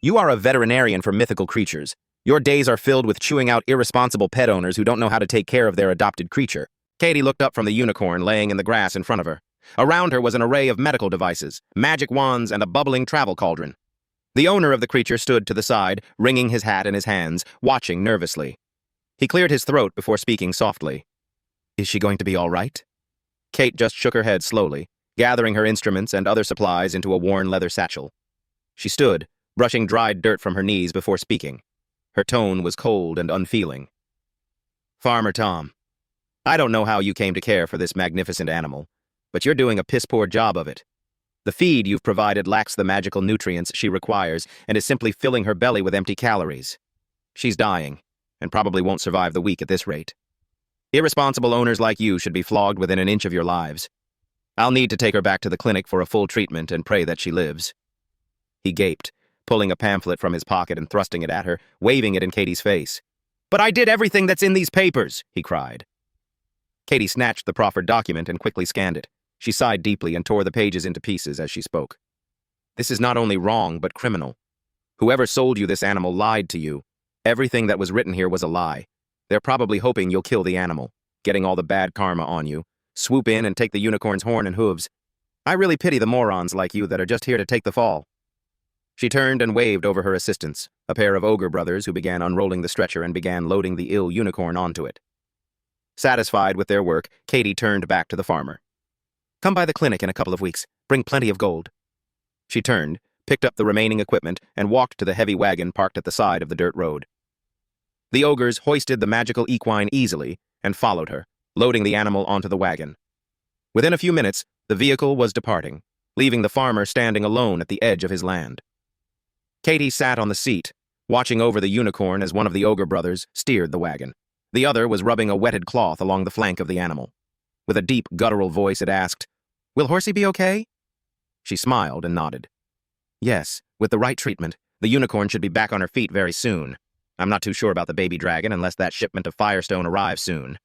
You are a veterinarian for mythical creatures. Your days are filled with chewing out irresponsible pet owners who don't know how to take care of their adopted creature. Katie looked up from the unicorn laying in the grass in front of her. Around her was an array of medical devices, magic wands, and a bubbling travel cauldron. The owner of the creature stood to the side, wringing his hat in his hands, watching nervously. He cleared his throat before speaking softly. "Is she going to be all right?" Kate just shook her head slowly, gathering her instruments and other supplies into a worn leather satchel. She stood, brushing dried dirt from her knees before speaking. Her tone was cold and unfeeling. "Farmer Tom, I don't know how you came to care for this magnificent animal, but you're doing a piss-poor job of it. The feed you've provided lacks the magical nutrients she requires and is simply filling her belly with empty calories. She's dying, and probably won't survive the week at this rate. Irresponsible owners like you should be flogged within an inch of your lives. I'll need to take her back to the clinic for a full treatment and pray that she lives." He gaped, pulling a pamphlet from his pocket and thrusting it at her, waving it in Katie's face. "But I did everything that's in these papers!" he cried. Katie snatched the proffered document and quickly scanned it. She sighed deeply and tore the pages into pieces as she spoke. "This is not only wrong, but criminal. Whoever sold you this animal lied to you. Everything that was written here was a lie. They're probably hoping you'll kill the animal, getting all the bad karma on you, swoop in and take the unicorn's horn and hooves. I really pity the morons like you that are just here to take the fall." She turned and waved over her assistants, a pair of ogre brothers who began unrolling the stretcher and began loading the ill unicorn onto it. Satisfied with their work, Katie turned back to the farmer. "Come by the clinic in a couple of weeks. Bring plenty of gold." She turned, picked up the remaining equipment, and walked to the heavy wagon parked at the side of the dirt road. The ogres hoisted the magical equine easily and followed her, loading the animal onto the wagon. Within a few minutes, the vehicle was departing, leaving the farmer standing alone at the edge of his land. Katie sat on the seat, watching over the unicorn as one of the ogre brothers steered the wagon. The other was rubbing a wetted cloth along the flank of the animal. With a deep, guttural voice, it asked, "Will Horsey be okay?" She smiled and nodded. "Yes, with the right treatment, the unicorn should be back on her feet very soon. I'm not too sure about the baby dragon unless that shipment of Firestone arrives soon."